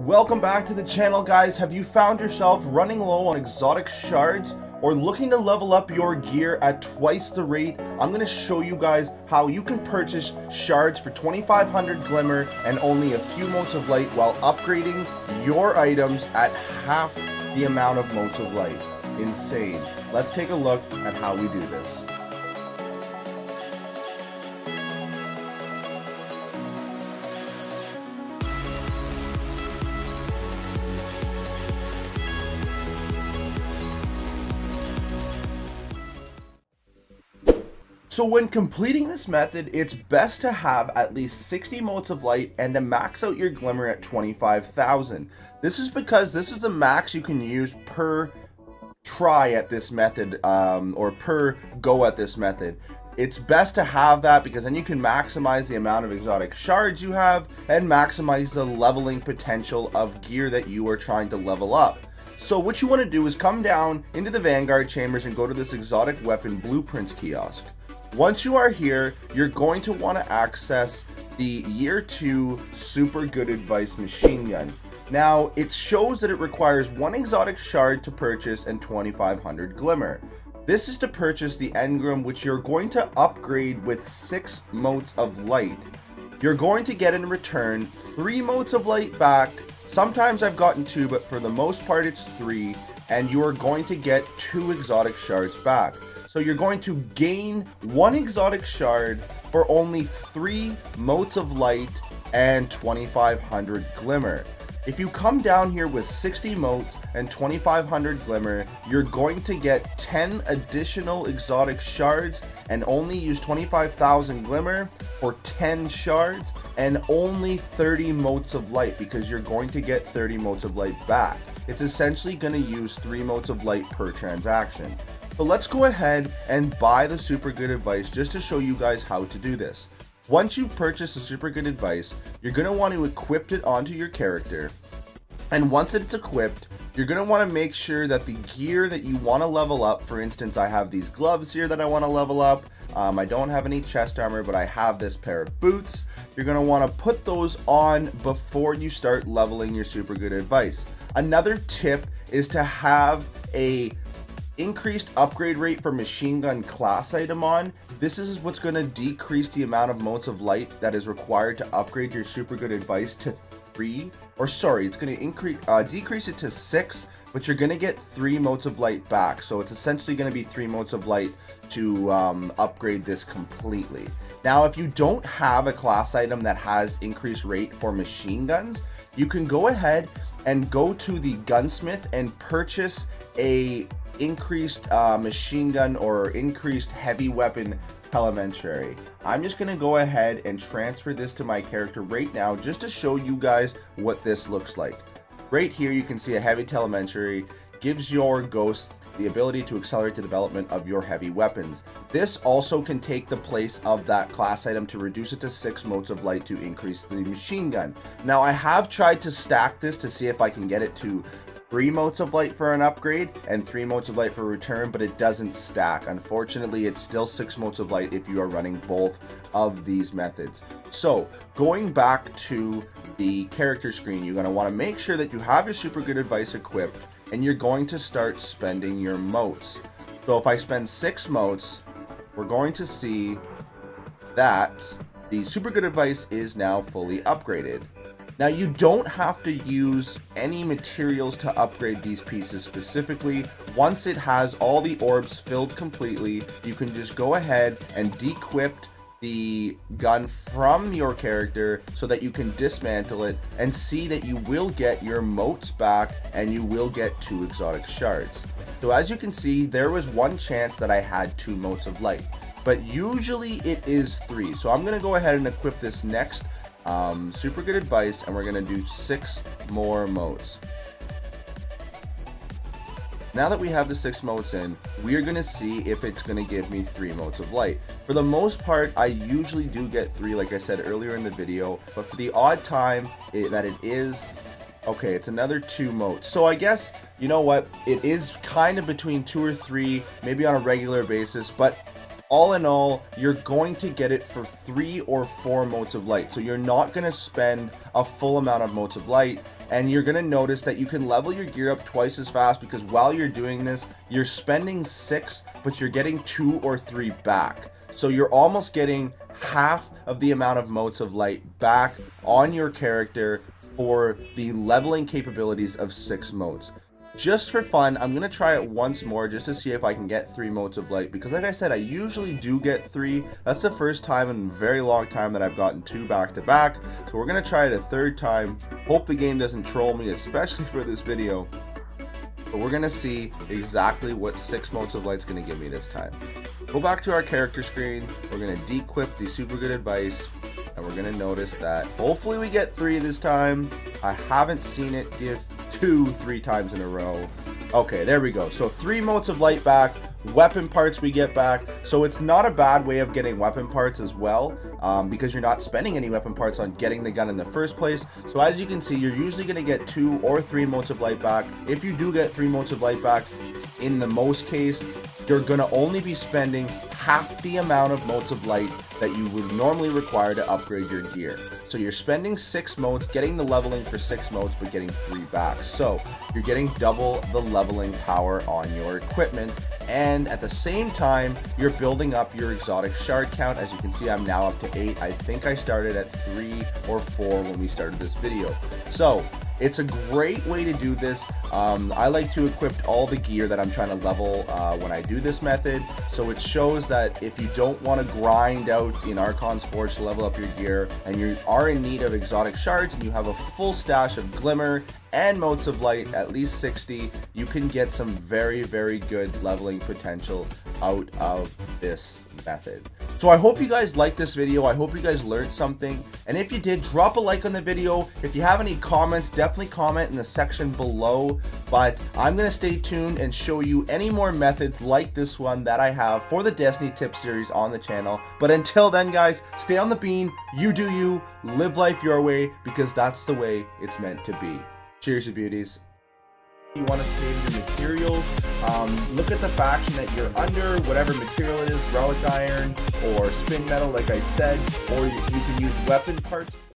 Welcome back to the channel, guys. Have you found yourself running low on exotic shards or looking to level up your gear at twice the rate? I'm going to show you guys how you can purchase shards for 2500 glimmer and only a few motes of light while upgrading your items at half the amount of motes of light. Insane. Let's take a look at how we do this. So when completing this method, it's best to have at least 60 motes of light and to max out your glimmer at 25,000. This is because this is the max you can use per try at this method, or per go at this method. It's best to have that because then you can maximize the amount of exotic shards you have and maximize the leveling potential of gear that you are trying to level up. So what you want to do is come down into the Vanguard chambers and go to this exotic weapon blueprints kiosk. Once you are here, you're going to want to access the Year 2 Super Good Advice machine gun. Now, it shows that it requires 1 exotic shard to purchase and 2500 glimmer. This is to purchase the engram, which you're going to upgrade with 6 motes of light. You're going to get in return 3 motes of light back. Sometimes I've gotten 2, but for the most part it's 3, and you are going to get 2 exotic shards back. So you're going to gain 1 exotic shard for only 3 motes of light and 2500 glimmer. If you come down here with 60 motes and 2500 glimmer, you're going to get 10 additional exotic shards and only use 25,000 glimmer for 10 shards and only 30 motes of light because you're going to get 30 motes of light back. It's essentially going to use 3 motes of light per transaction. So let's go ahead and buy the Super Good Advice just to show you guys how to do this. Once you've purchased the Super Good Advice, you're going to want to equip it onto your character. And once it's equipped, you're going to want to make sure that the gear that you want to level up, for instance, I have these gloves here that I want to level up. I don't have any chest armor, but I have this pair of boots. You're going to want to put those on before you start leveling your Super Good Advice. Another tip is to have a increased upgrade rate for machine gun class item on. This is what's going to decrease the amount of motes of light that is required to upgrade your Super Good Advice to 3, or sorry, it's going to decrease it to 6, but you're going to get 3 motes of light back. So it's essentially going to be 3 motes of light to upgrade this completely. Now, if you don't have a class item that has increased rate for machine guns, you can go ahead and go to the gunsmith and purchase a increased machine gun or increased heavy weapon telemetry. I'm just going to go ahead and transfer this to my character right now just to show you guys what this looks like. Right here you can see a heavy telemetry gives your ghost the ability to accelerate the development of your heavy weapons. This also can take the place of that class item to reduce it to 6 motes of light to increase the machine gun. Now I have tried to stack this to see if I can get it to 3 motes of light for an upgrade and 3 motes of light for a return, but it doesn't stack. Unfortunately, it's still 6 motes of light if you are running both of these methods. So going back to the character screen, you're going to want to make sure that you have your Super Good Advice equipped and you're going to start spending your motes. So if I spend 6 motes, we're going to see that the Super Good Advice is now fully upgraded. Now you don't have to use any materials to upgrade these pieces specifically. Once it has all the orbs filled completely, you can just go ahead and dequip the gun from your character so that you can dismantle it and see that you will get your motes back and you will get 2 exotic shards. So as you can see, there was 1 chance that I had 2 motes of light, but usually it is 3. So I'm going to go ahead and equip this next Super Good Advice, and we're going to do 6 more motes. Now that we have the 6 motes in, we are going to see if it's going to give me 3 motes of light. For the most part, I usually do get 3, like I said earlier in the video, but for the odd time that it is, okay, it's another 2 motes. So I guess, you know what, it is kind of between 2 or 3, maybe on a regular basis, but all in all, you're going to get it for 3 or 4 motes of light. So you're not going to spend a full amount of motes of light. And you're going to notice that you can level your gear up twice as fast, because while you're doing this, you're spending 6, but you're getting 2 or 3 back. So you're almost getting half of the amount of motes of light back on your character for the leveling capabilities of 6 motes. Just for fun, I'm going to try it once more just to see if I can get 3 motes of light, because like I said, I usually do get 3. That's the first time in a very long time that I've gotten 2 back to back. So we're going to try it a 3rd time. Hope the game doesn't troll me, especially for this video. But we're going to see exactly what 6 motes of light is going to give me this time. Go back to our character screen. We're going to de-equip the super good advice. And we're going to notice that hopefully we get 3 this time. I haven't seen it give 3 times in a row. Okay, there we go. So 3 motes of light back, weapon parts we get back. So it's not a bad way of getting weapon parts as well, because you're not spending any weapon parts on getting the gun in the first place. So as you can see, you're usually going to get 2 or 3 motes of light back. If you do get 3 motes of light back, in the most case, you're going to only be spending half the amount of motes of light that you would normally require to upgrade your gear. So you're spending 6 motes, getting the leveling for 6 motes, but getting 3 back. So you're getting double the leveling power on your equipment, and at the same time, you're building up your exotic shard count. As you can see, I'm now up to 8. I think I started at 3 or 4 when we started this video. So it's a great way to do this. I like to equip all the gear that I'm trying to level when I do this method. So it shows that if you don't want to grind out in Archon's Forge to level up your gear, and you are in need of exotic shards, and you have a full stash of glimmer and motes of light, at least 60, you can get some very, very good leveling potential out of this method. So I hope you guys liked this video. I hope you guys learned something, and if you did, drop a like on the video. If you have any comments, definitely comment in the section below. But I'm gonna stay tuned and show you any more methods like this one that I have for the Destiny Tips series on the channel. But until then, guys, stay on the bean. You do you, live life your way, because that's the way it's meant to be. Cheers, you beauties. You want to save your materials, look at the faction that you're under, whatever material it is, relic iron or spin metal like I said, or you can use weapon parts.